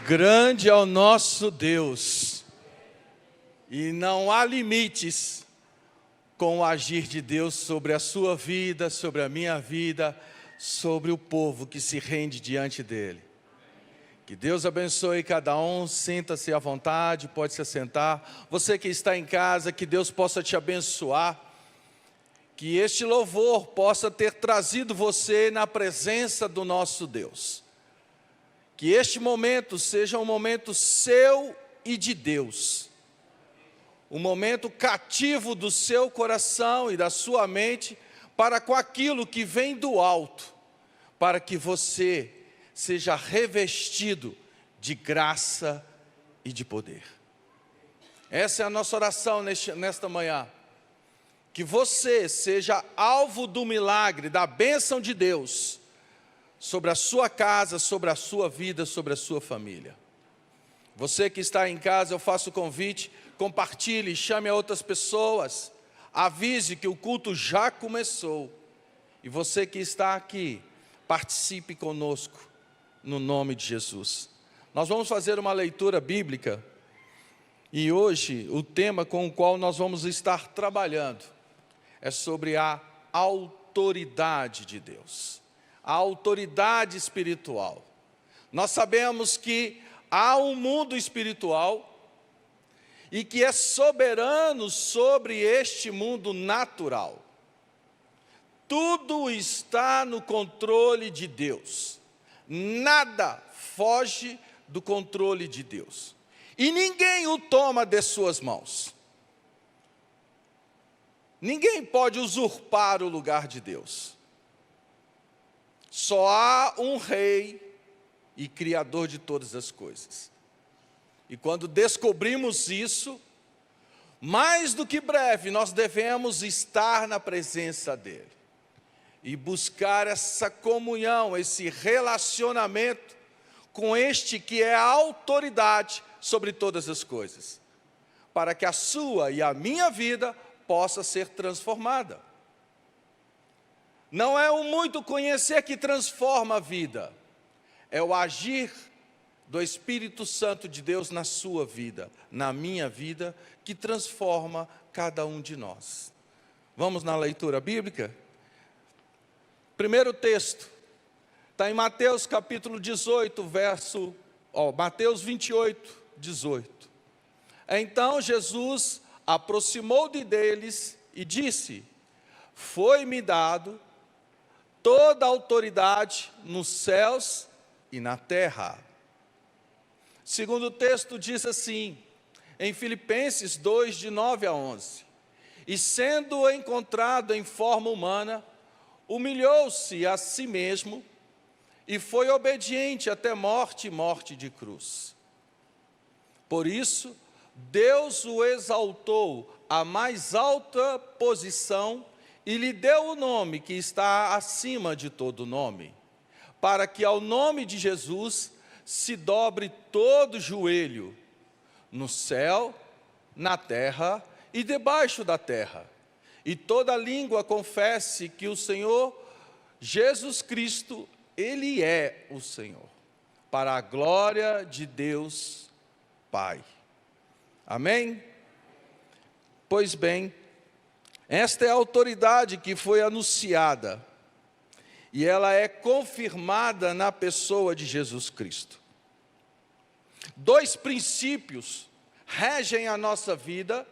Grande é o nosso Deus, e não há limites com o agir de Deus sobre a sua vida, sobre a minha vida, sobre o povo que se rende diante dele. Que Deus abençoe cada um, sinta-se à vontade, pode se assentar. Você que está em casa, que Deus possa te abençoar, que este louvor possa ter trazido você na presença do nosso Deus. Que este momento seja um momento seu e de Deus. Um momento cativo do seu coração e da sua mente para com aquilo que vem do alto, para que você seja revestido de graça e de poder. Essa é a nossa oração nesta manhã. Que você seja alvo do milagre, da bênção de Deus, sobre a sua casa, sobre a sua vida, sobre a sua família. Você que está em casa, eu faço o convite, compartilhe, chame a outras pessoas, avise que o culto já começou. E você que está aqui, participe conosco, no nome de Jesus. Nós vamos fazer uma leitura bíblica, e hoje o tema com o qual nós vamos estar trabalhando é sobre a autoridade de Deus. A autoridade espiritual. Nós sabemos que há um mundo espiritual e que é soberano sobre este mundo natural. Tudo está no controle de Deus. Nada foge do controle de Deus. E ninguém o toma de suas mãos. Ninguém pode usurpar o lugar de Deus. Só há um rei e criador de todas as coisas. E quando descobrimos isso, mais do que breve, nós devemos estar na presença dele. E buscar essa comunhão, esse relacionamento com este que é a autoridade sobre todas as coisas. Para que a sua e a minha vida possa ser transformada. Não é o muito conhecer que transforma a vida, é o agir do Espírito Santo de Deus na sua vida, na minha vida, que transforma cada um de nós. Vamos na leitura bíblica? Primeiro texto, está em Mateus capítulo 18, Mateus 28, 18. Então Jesus aproximou-se deles e disse: foi-me dado toda a autoridade nos céus e na terra. Segundo texto diz assim, em Filipenses 2, de 9 a 11. E sendo encontrado em forma humana, humilhou-se a si mesmo e foi obediente até morte e morte de cruz. Por isso, Deus o exaltou à mais alta posição e lhe deu o nome que está acima de todo nome, para que ao nome de Jesus se dobre todo joelho, no céu, na terra e debaixo da terra, e toda língua confesse que o Senhor Jesus Cristo, Ele é o Senhor, para a glória de Deus Pai. Amém? Pois bem, esta é a autoridade que foi anunciada, e ela é confirmada na pessoa de Jesus Cristo. Dois princípios regem a nossa vida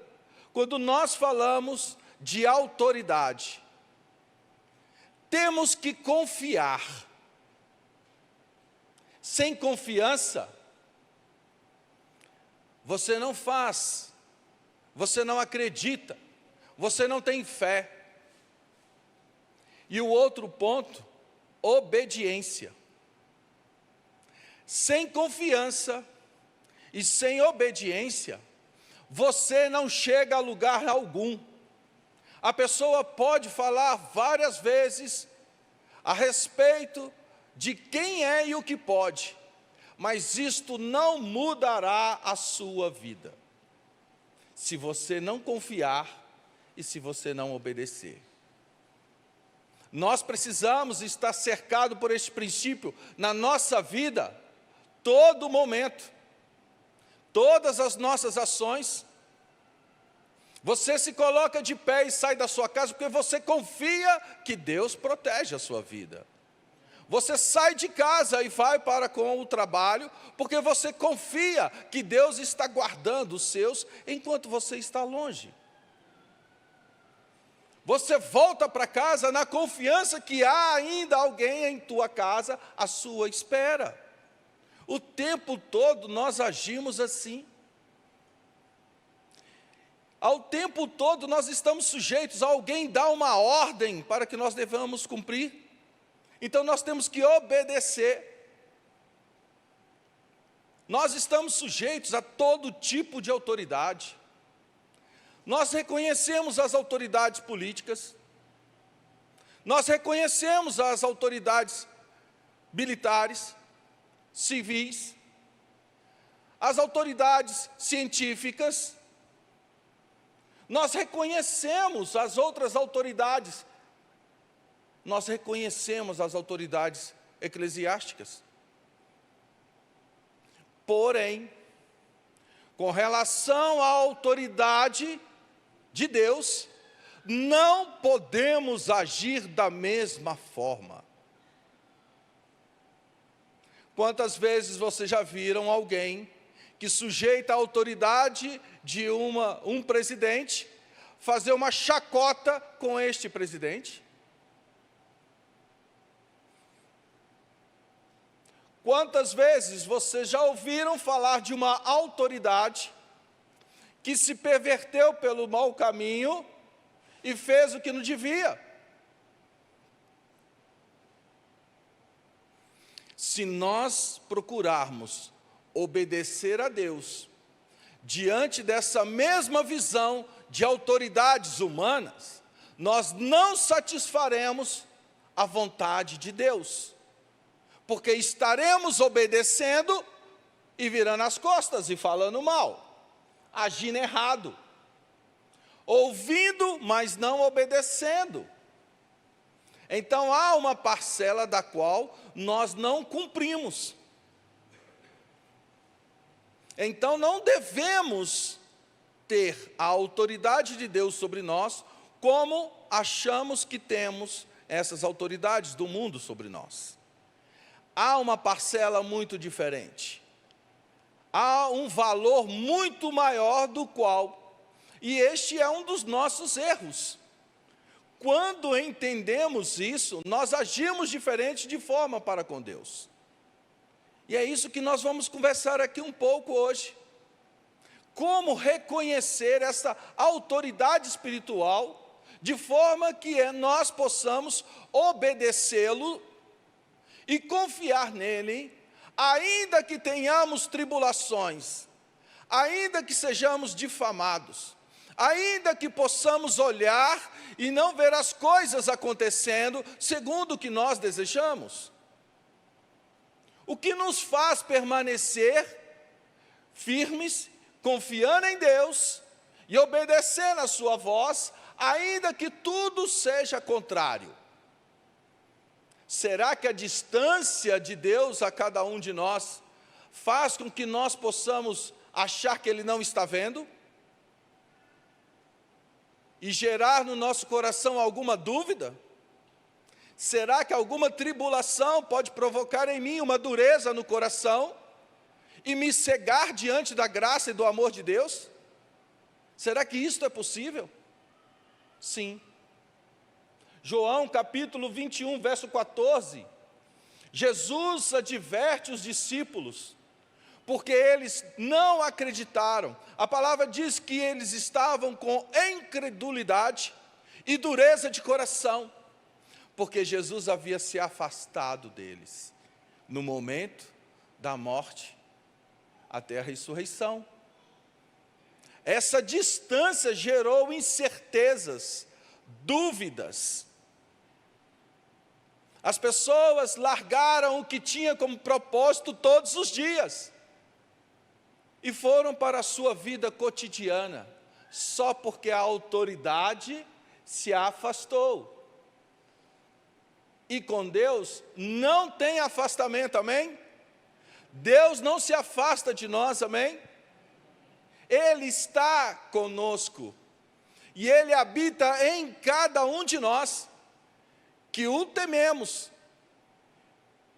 quando nós falamos de autoridade. Temos que confiar. Sem confiança, você não faz, você não acredita, você não tem fé. E o outro ponto, obediência. Sem confiança e sem obediência, você não chega a lugar algum. A pessoa pode falar várias vezes a respeito de quem é e o que pode, mas isto não mudará a sua vida, se você não confiar e se você não obedecer. Nós precisamos estar cercados por este princípio na nossa vida todo momento, todas as nossas ações. Você se coloca de pé e sai da sua casa porque você confia que Deus protege a sua vida. Você sai de casa e vai para com o trabalho porque você confia que Deus está guardando os seus enquanto você está longe. Você volta para casa na confiança que há ainda alguém em tua casa à sua espera. O tempo todo nós agimos assim. Ao tempo todo nós estamos sujeitos a alguém dar uma ordem para que nós devamos cumprir. Então nós temos que obedecer. Nós estamos sujeitos a todo tipo de autoridade. Nós reconhecemos as autoridades políticas, nós reconhecemos as autoridades militares, civis, as autoridades científicas, nós reconhecemos as outras autoridades, nós reconhecemos as autoridades eclesiásticas. Porém, com relação à autoridade de Deus, não podemos agir da mesma forma. Quantas vezes vocês já viram alguém que sujeita a autoridade de um presidente fazer uma chacota com este presidente? Quantas vezes vocês já ouviram falar de uma autoridade que se perverteu pelo mau caminho e fez o que não devia? Se nós procurarmos obedecer a Deus diante dessa mesma visão de autoridades humanas, nós não satisfaremos a vontade de Deus, porque estaremos obedecendo e virando as costas e falando mal, agindo errado, ouvindo, mas não obedecendo. Então há uma parcela da qual nós não cumprimos. Então não devemos ter a autoridade de Deus sobre nós como achamos que temos essas autoridades do mundo sobre nós. Há uma parcela muito diferente. Há um valor muito maior do qual, e este é um dos nossos erros. Quando entendemos isso, nós agimos diferente de forma para com Deus. E é isso que nós vamos conversar aqui um pouco hoje. Como reconhecer essa autoridade espiritual, de forma que nós possamos obedecê-lo e confiar nele, ainda que tenhamos tribulações, ainda que sejamos difamados, ainda que possamos olhar e não ver as coisas acontecendo segundo o que nós desejamos. O que nos faz permanecer firmes, confiando em Deus e obedecendo a sua voz, ainda que tudo seja contrário. Será que a distância de Deus a cada um de nós faz com que nós possamos achar que Ele não está vendo? E gerar no nosso coração alguma dúvida? Será que alguma tribulação pode provocar em mim uma dureza no coração e me cegar diante da graça e do amor de Deus? Será que isto é possível? Sim. João capítulo 21, verso 14, Jesus adverte os discípulos, porque eles não acreditaram. A palavra diz que eles estavam com incredulidade e dureza de coração, porque Jesus havia se afastado deles, no momento da morte até a ressurreição. Essa distância gerou incertezas, dúvidas. As pessoas largaram o que tinha como propósito todos os dias e foram para a sua vida cotidiana, só porque a autoridade se afastou. E com Deus não tem afastamento, amém? Deus não se afasta de nós, amém? Ele está conosco, e Ele habita em cada um de nós, que o tememos,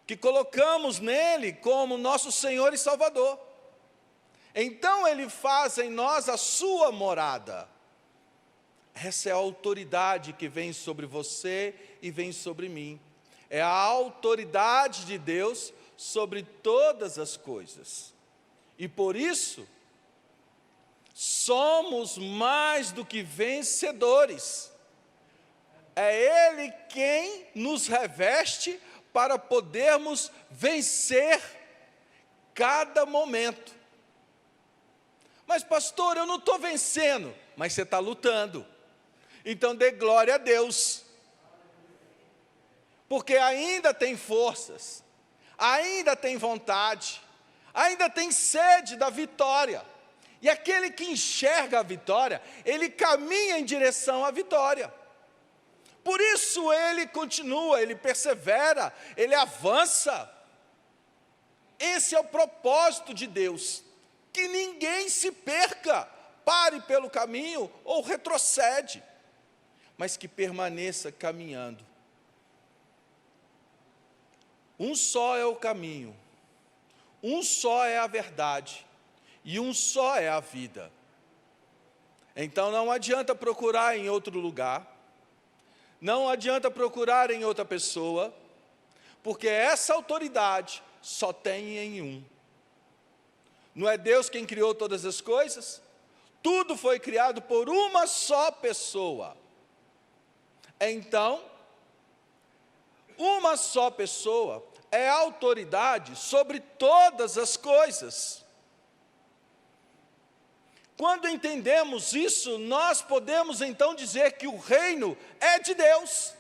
que colocamos nele como nosso Senhor e Salvador. Então Ele faz em nós a sua morada. Essa é a autoridade que vem sobre você e vem sobre mim. É a autoridade de Deus sobre todas as coisas. E por isso, somos mais do que vencedores. É Ele quem nos reveste para podermos vencer cada momento. Mas pastor, eu não estou vencendo. Mas você está lutando. Então dê glória a Deus. Porque ainda tem forças, ainda tem vontade, ainda tem sede da vitória. E aquele que enxerga a vitória, ele caminha em direção à vitória. Por isso ele continua, ele persevera, ele avança. Esse é o propósito de Deus, que ninguém se perca, pare pelo caminho ou retrocede, mas que permaneça caminhando. Um só é o caminho, um só é a verdade, e um só é a vida. Então não adianta procurar em outro lugar, não adianta procurar em outra pessoa, porque essa autoridade só tem em um. Não é Deus quem criou todas as coisas? Tudo foi criado por uma só pessoa. Então, uma só pessoa é autoridade sobre todas as coisas. Quando entendemos isso, nós podemos então dizer que o reino é de Deus.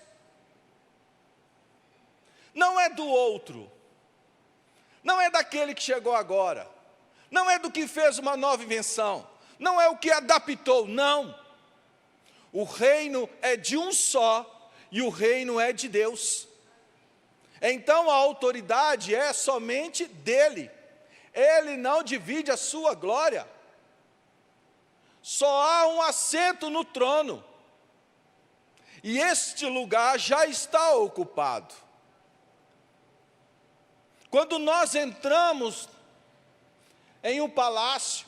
Não é do outro. Não é daquele que chegou agora. Não é do que fez uma nova invenção. Não é o que adaptou, não. O reino é de um só, e o reino é de Deus. Então a autoridade é somente dele. Ele não divide a sua glória. Só há um assento no trono. E este lugar já está ocupado. Quando nós entramos em um palácio,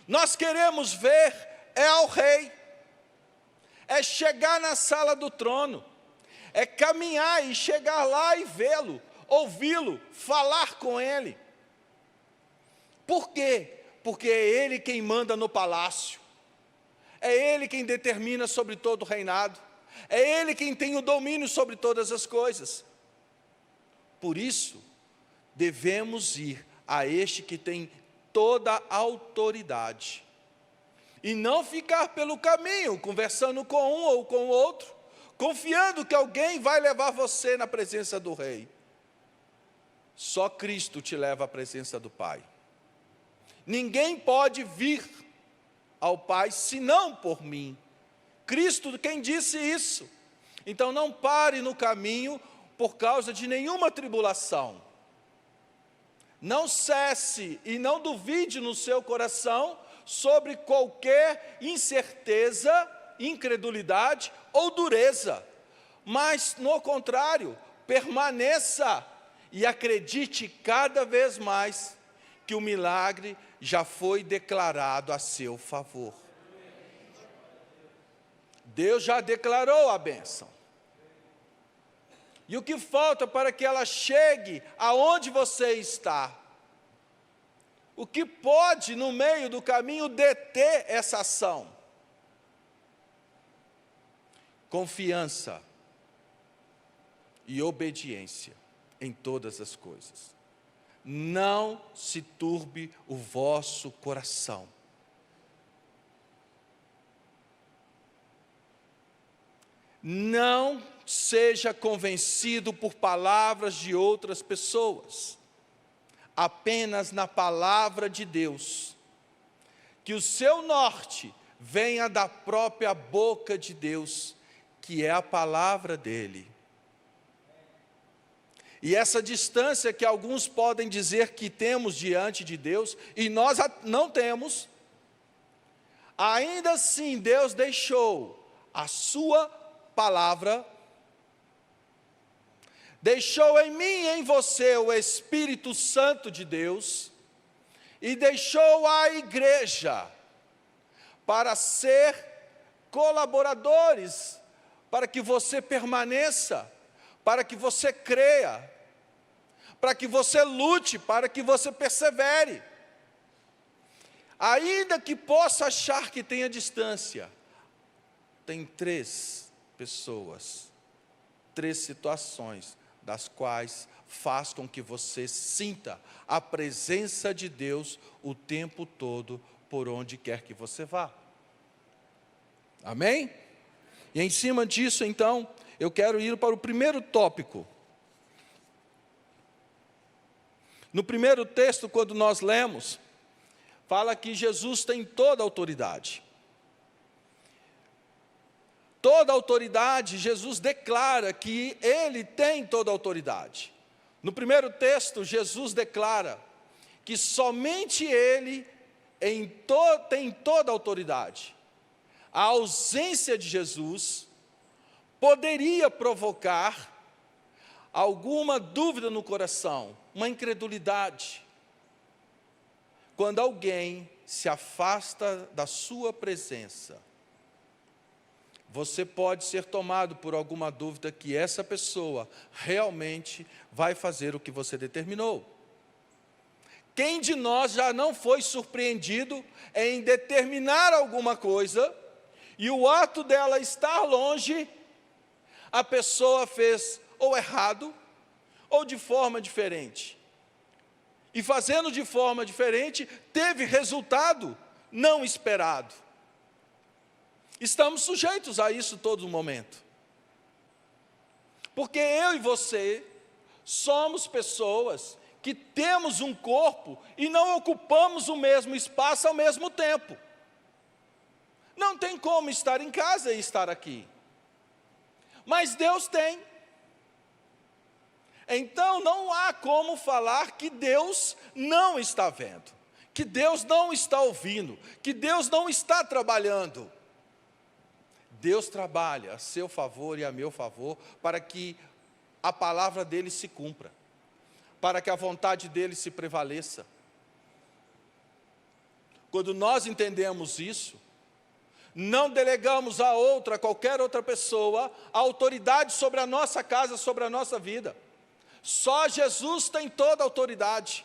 nós queremos ver ao rei. É chegar na sala do trono, é caminhar e chegar lá e vê-lo, ouvi-lo, falar com ele. Por quê? Porque é ele quem manda no palácio, é ele quem determina sobre todo o reinado, é ele quem tem o domínio sobre todas as coisas. Por isso, devemos ir a este que tem toda a autoridade. E não ficar pelo caminho, conversando com um ou com o outro, confiando que alguém vai levar você na presença do Rei. Só Cristo te leva à presença do Pai. Ninguém pode vir ao Pai senão por mim. Cristo quem disse isso. Então não pare no caminho por causa de nenhuma tribulação. Não cesse e não duvide no seu coração sobre qualquer incerteza, incredulidade ou dureza, mas, no contrário, permaneça e acredite cada vez mais que o milagre já foi declarado a seu favor. Deus já declarou a bênção. E o que falta para que ela chegue aonde você está? O que pode, no meio do caminho, deter essa ação? Confiança e obediência em todas as coisas. Não se turbe o vosso coração. Não seja convencido por palavras de outras pessoas. Apenas na palavra de Deus. Que o seu norte venha da própria boca de Deus, que é a palavra dele. E essa distância que alguns podem dizer que temos diante de Deus, e nós não temos, ainda assim Deus deixou a sua palavra, deixou em mim e em você o Espírito Santo de Deus, e deixou a igreja para ser colaboradores, para que você permaneça, para que você creia, para que você lute, para que você persevere. Ainda que possa achar que tenha distância, tem 3 pessoas, 3 situações, das quais faz com que você sinta a presença de Deus o tempo todo, por onde quer que você vá. Amém? E em cima disso, então, eu quero ir para o primeiro tópico. No primeiro texto, quando nós lemos, fala que Jesus tem toda a autoridade. Toda a autoridade, Jesus declara que Ele tem toda a autoridade. No primeiro texto, Jesus declara que somente Ele tem toda a autoridade. A ausência de Jesus poderia provocar alguma dúvida no coração, uma incredulidade, quando alguém se afasta da sua presença. Você pode ser tomado por alguma dúvida que essa pessoa realmente vai fazer o que você determinou. Quem de nós já não foi surpreendido em determinar alguma coisa, e o ato dela estar longe, a pessoa fez ou errado, ou de forma diferente. E fazendo de forma diferente, teve resultado não esperado. Estamos sujeitos a isso todo momento. Porque eu e você somos pessoas que temos um corpo e não ocupamos o mesmo espaço ao mesmo tempo. Não tem como estar em casa e estar aqui. Mas Deus tem. Então não há como falar que Deus não está vendo, que Deus não está ouvindo, que Deus não está trabalhando. Deus trabalha a seu favor e a meu favor para que a palavra dele se cumpra, para que a vontade dele se prevaleça. Quando nós entendemos isso, não delegamos a qualquer outra pessoa, a autoridade sobre a nossa casa, sobre a nossa vida. Só Jesus tem toda a autoridade.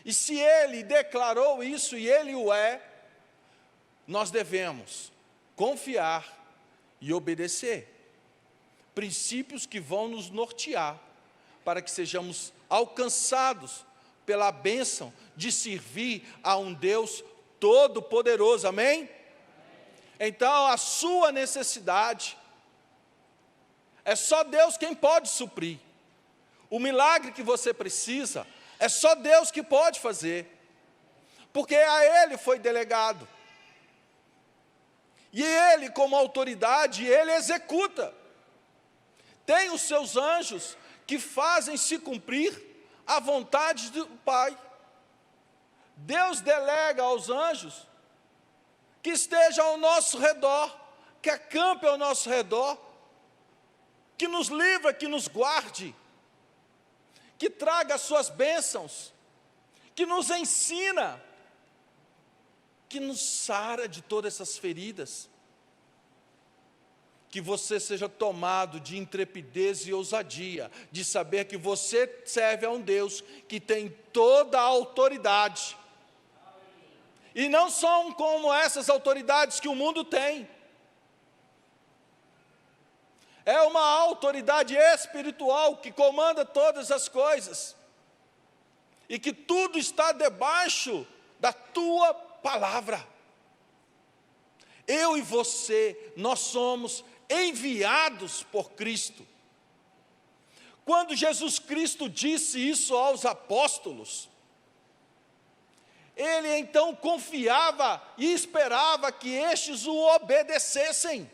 E se Ele declarou isso e Ele o é, nós devemos confiar e obedecer. Princípios que vão nos nortear, para que sejamos alcançados pela bênção de servir a um Deus todo-poderoso, amém? Então, a sua necessidade, é só Deus quem pode suprir. O milagre que você precisa, é só Deus que pode fazer, porque a Ele foi delegado. E Ele, como autoridade, Ele executa. Tem os seus anjos que fazem se cumprir a vontade do Pai. Deus delega aos anjos que estejam ao nosso redor, que acampe ao nosso redor, que nos livre, que nos guarde, que traga as suas bênçãos, que nos ensina, que nos sara de todas essas feridas, que você seja tomado de intrepidez e ousadia, de saber que você serve a um Deus que tem toda a autoridade, e não são como essas autoridades que o mundo tem. É uma autoridade espiritual que comanda todas as coisas, e que tudo está debaixo da tua palavra. Eu e você, nós somos enviados por Cristo. Quando Jesus Cristo disse isso aos apóstolos, Ele então confiava e esperava que estes o obedecessem.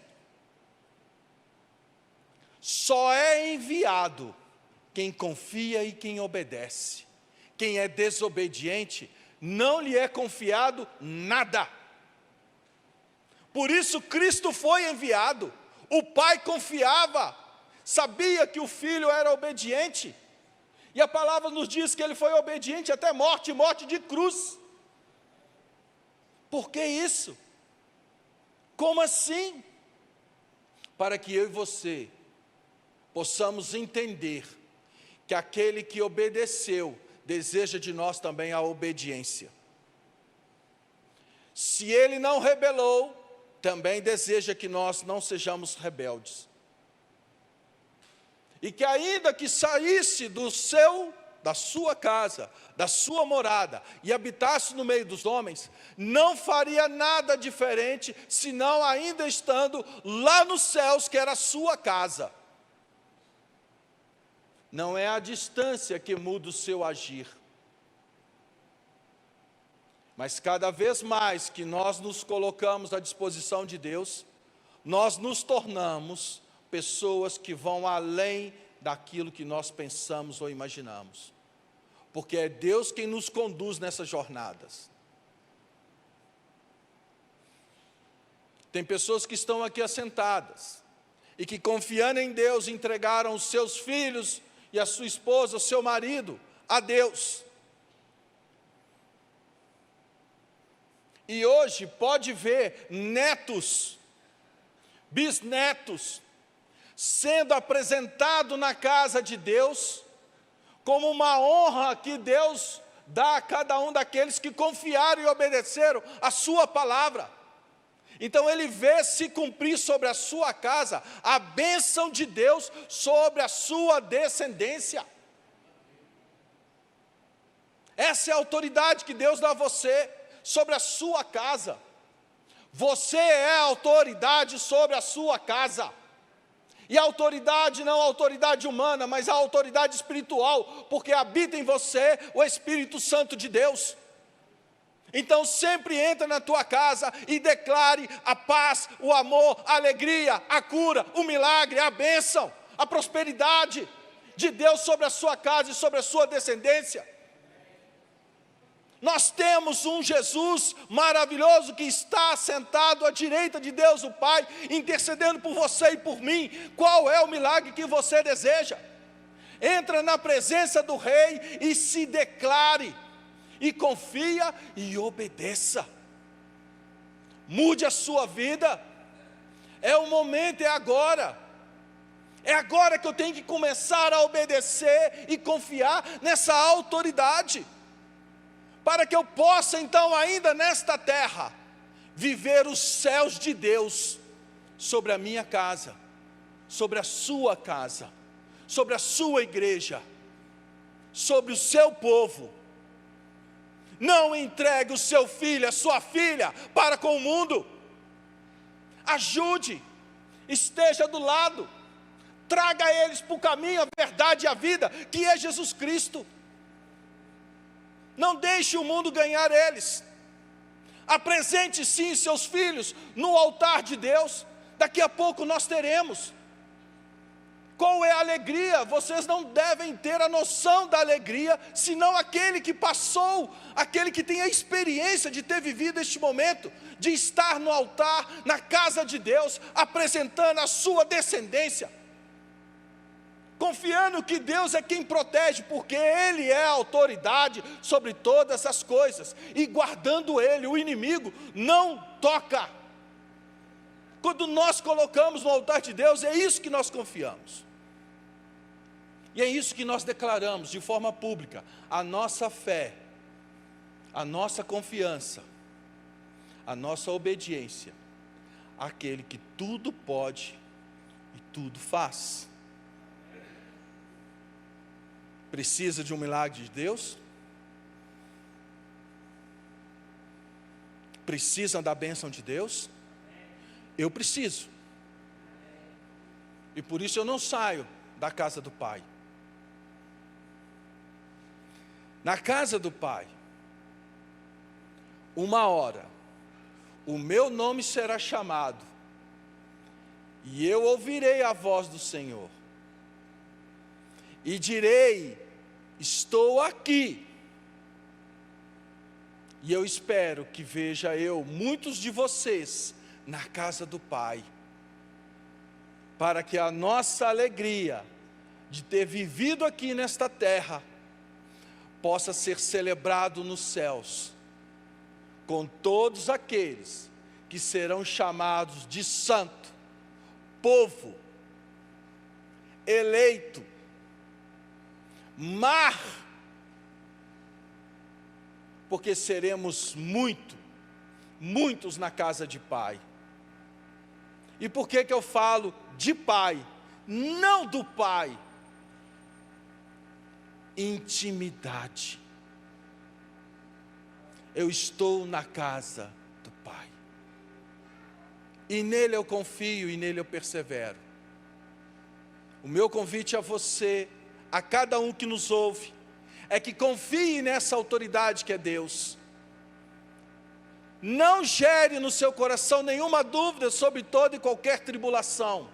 Só é enviado quem confia e quem obedece. Quem é desobediente, não lhe é confiado nada. Por isso Cristo foi enviado. O Pai confiava, sabia que o Filho era obediente. E a palavra nos diz que ele foi obediente até morte, morte de cruz. Por que isso? Como assim? Para que eu e você possamos entender que aquele que obedeceu deseja de nós também a obediência. Se ele não rebelou, também deseja que nós não sejamos rebeldes. E que ainda que saísse da sua casa, da sua morada, e habitasse no meio dos homens, não faria nada diferente, senão ainda estando lá nos céus, que era a sua casa. Não é a distância que muda o seu agir, mas cada vez mais que nós nos colocamos à disposição de Deus, nós nos tornamos pessoas que vão além daquilo que nós pensamos ou imaginamos, porque é Deus quem nos conduz nessas jornadas. Tem pessoas que estão aqui assentadas, e que confiando em Deus, entregaram os seus filhos, e a sua esposa, o seu marido, a Deus. E hoje pode ver netos, bisnetos, sendo apresentado na casa de Deus, como uma honra que Deus dá a cada um daqueles que confiaram e obedeceram a sua palavra. Então ele vê se cumprir sobre a sua casa a bênção de Deus sobre a sua descendência. Essa é a autoridade que Deus dá a você sobre a sua casa. Você é a autoridade sobre a sua casa. E a autoridade não a autoridade humana, mas a autoridade espiritual, porque habita em você o Espírito Santo de Deus. Então sempre entra na tua casa e declare a paz, o amor, a alegria, a cura, o milagre, a bênção, a prosperidade de Deus sobre a sua casa e sobre a sua descendência. Nós temos um Jesus maravilhoso que está sentado à direita de Deus o Pai, intercedendo por você e por mim. Qual é o milagre que você deseja? Entra na presença do Rei e se declare, e confia e obedeça. Mude a sua vida. É o momento, é agora. É agora que eu tenho que começar a obedecer e confiar nessa autoridade, para que eu possa então ainda nesta terra, viver os céus de Deus sobre a minha casa, sobre a sua casa, sobre a sua igreja, sobre o seu povo. Não entregue o seu filho, a sua filha, para com o mundo. Ajude, esteja do lado, traga eles para o caminho, a verdade e a vida, que é Jesus Cristo. Não deixe o mundo ganhar eles. Apresente sim seus filhos no altar de Deus. Daqui a pouco nós teremos. Qual é a alegria? Vocês não devem ter a noção da alegria, senão aquele que passou, aquele que tem a experiência de ter vivido este momento, de estar no altar, na casa de Deus, apresentando a sua descendência, confiando que Deus é quem protege, porque Ele é a autoridade sobre todas as coisas, e guardando Ele, o inimigo não toca. Quando nós colocamos no altar de Deus, é isso que nós confiamos. E é isso que nós declaramos de forma pública, a nossa fé, a nossa confiança, a nossa obediência, àquele que tudo pode e tudo faz. Precisa de um milagre de Deus? Precisam da bênção de Deus? Eu preciso. E por isso eu não saio da casa do Pai. Na casa do Pai, uma hora, o meu nome será chamado, e eu ouvirei a voz do Senhor. e direi: estou aqui. E eu espero que veja muitos de vocês na casa do Pai, para que a nossa alegria de ter vivido aqui nesta terra possa ser celebrado nos céus, com todos aqueles que serão chamados de santo, povo, eleito, mar, porque seremos muitos na casa de Pai. E por que eu falo de Pai, não do Pai? Intimidade. Eu estou na casa do Pai, e nele eu confio, e nele eu persevero. O meu convite a você, a cada um que nos ouve, é que confie nessa autoridade que é Deus. Não gere no seu coração nenhuma dúvida sobre toda e qualquer tribulação,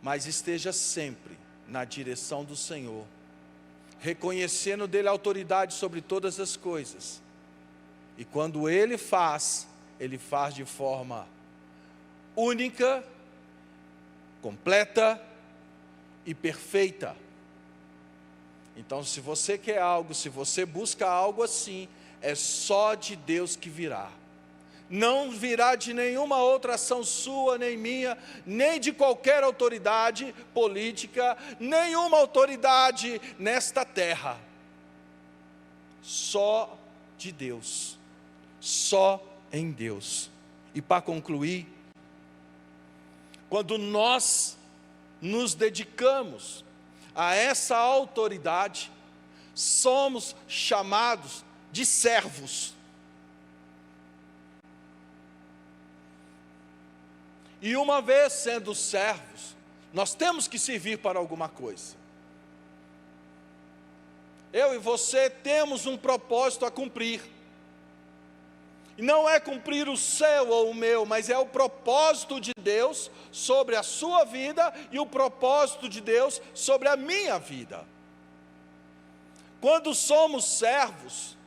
mas esteja sempre na direção do Senhor, reconhecendo dele a autoridade sobre todas as coisas. E quando ele faz de forma única, completa e perfeita. Então, se você quer algo, se você busca algo assim, é só de Deus que virá. Não virá de nenhuma outra ação sua, nem minha, nem de qualquer autoridade política, nenhuma autoridade nesta terra. Só de Deus, só em Deus. E para concluir, quando nós nos dedicamos a essa autoridade, somos chamados de servos. E uma vez sendo servos, nós temos que servir para alguma coisa. Eu e você temos um propósito a cumprir. E não é cumprir o seu ou o meu, mas é o propósito de Deus sobre a sua vida e o propósito de Deus sobre a minha vida. Quando somos servos,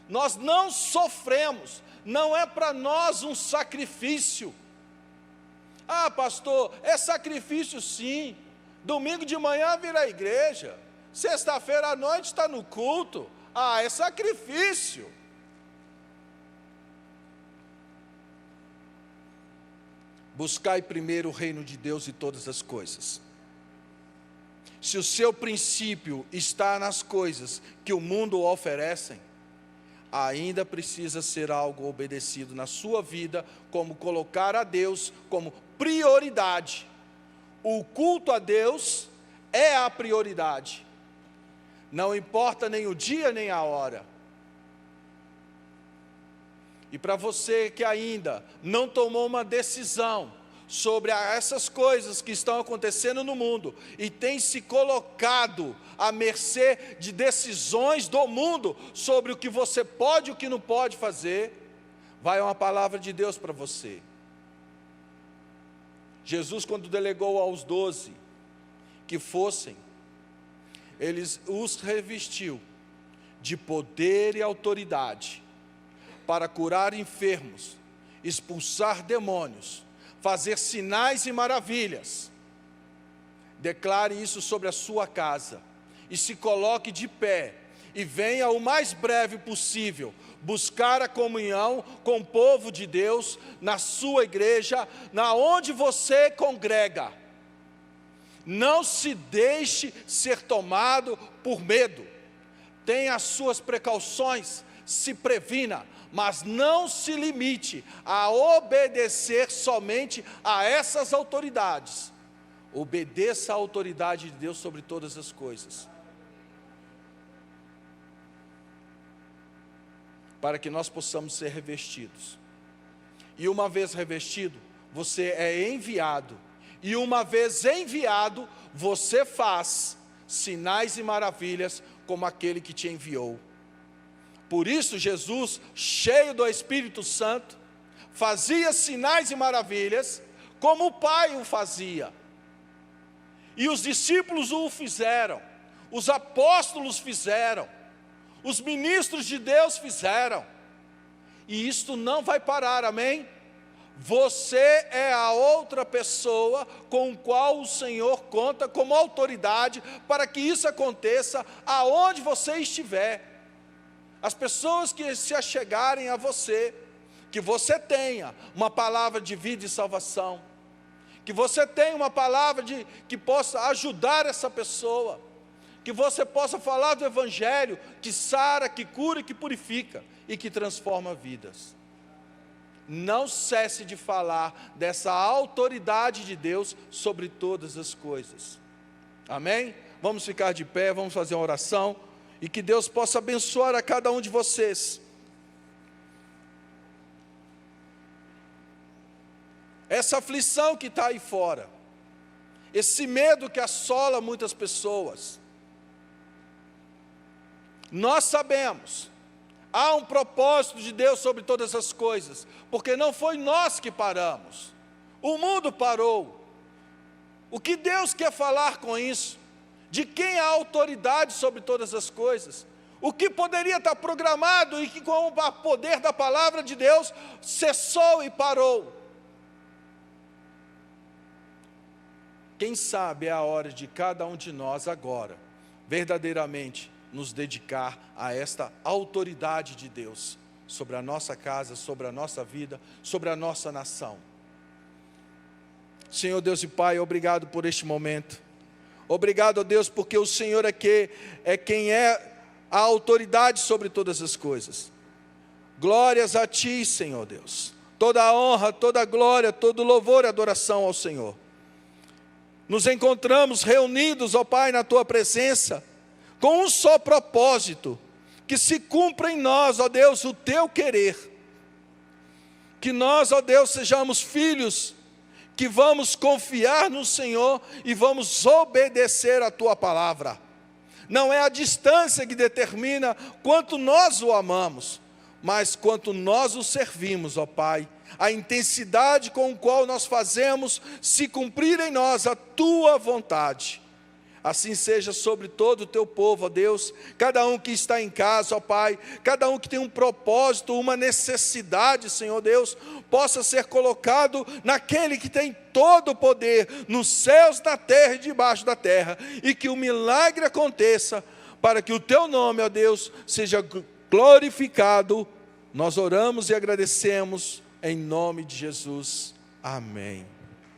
nós não sofremos, não é para nós um sacrifício. Ah, pastor, é sacrifício sim. Domingo de manhã vir à igreja, sexta-feira à noite está no culto. Ah, é sacrifício. Buscai primeiro o reino de Deus e todas as coisas. Se o seu princípio está nas coisas que o mundo oferece, ainda precisa ser algo obedecido na sua vida, como colocar a Deus como prioridade. O culto a Deus é a prioridade. Não importa nem o dia nem a hora. E para você que ainda não tomou uma decisão sobre essas coisas que estão acontecendo no mundo e tem se colocado à mercê de decisões do mundo sobre o que você pode e o que não pode fazer, vai uma palavra de Deus para você. Jesus, quando delegou aos 12 que fossem, Ele os revestiu de poder e autoridade para curar enfermos, expulsar demônios, fazer sinais e maravilhas. Declare isso sobre a sua casa e se coloque de pé e venha o mais breve possível buscar a comunhão com o povo de Deus na sua igreja, na onde você congrega. Não se deixe ser tomado por medo. Tenha as suas precauções, se previna, mas não se limite a obedecer somente a essas autoridades. Obedeça à autoridade de Deus sobre todas as coisas, para que nós possamos ser revestidos. E uma vez revestido, você é enviado. E uma vez enviado, você faz sinais e maravilhas como aquele que te enviou. Por isso Jesus, cheio do Espírito Santo, fazia sinais e maravilhas como o Pai o fazia. E os discípulos o fizeram, os apóstolos fizeram, os ministros de Deus fizeram. E isto não vai parar, amém? Você é a outra pessoa com a qual o Senhor conta como autoridade para que isso aconteça aonde você estiver. As pessoas que se achegarem a você, que você tenha uma palavra de vida e salvação, que você tenha uma palavra que possa ajudar essa pessoa, que você possa falar do Evangelho, que sara, que cura e que purifica, e que transforma vidas. Não cesse de falar dessa autoridade de Deus sobre todas as coisas. Amém? Vamos ficar de pé, vamos fazer uma oração, e que Deus possa abençoar a cada um de vocês. Essa aflição que está aí fora, esse medo que assola muitas pessoas, nós sabemos, há um propósito de Deus sobre todas as coisas, porque não foi nós que paramos, o mundo parou. O que Deus quer falar com isso? De quem há autoridade sobre todas as coisas? O que poderia estar programado e que com o poder da palavra de Deus cessou e parou? Quem sabe é a hora de cada um de nós agora, verdadeiramente, nos dedicar a esta autoridade de Deus, sobre a nossa casa, sobre a nossa vida, sobre a nossa nação. Senhor Deus e Pai, obrigado por este momento. Obrigado, ó Deus, porque o Senhor é quem é a autoridade sobre todas as coisas. Glórias a Ti, Senhor Deus. Toda a honra, toda a glória, todo louvor e adoração ao Senhor. Nos encontramos reunidos, ó Pai, na Tua presença, com um só propósito, que se cumpra em nós, ó Deus, o Teu querer. Que nós, ó Deus, sejamos filhos, que vamos confiar no Senhor e vamos obedecer a Tua palavra. Não é a distância que determina quanto nós o amamos, mas quanto nós o servimos, ó Pai. A intensidade com a qual nós fazemos se cumprir em nós a Tua vontade. Assim seja sobre todo o Teu povo, ó Deus, cada um que está em casa, ó Pai, cada um que tem um propósito, uma necessidade, Senhor Deus, possa ser colocado naquele que tem todo o poder, nos céus, na terra e debaixo da terra, e que o milagre aconteça, para que o Teu nome, ó Deus, seja glorificado. Nós oramos e agradecemos, em nome de Jesus. Amém.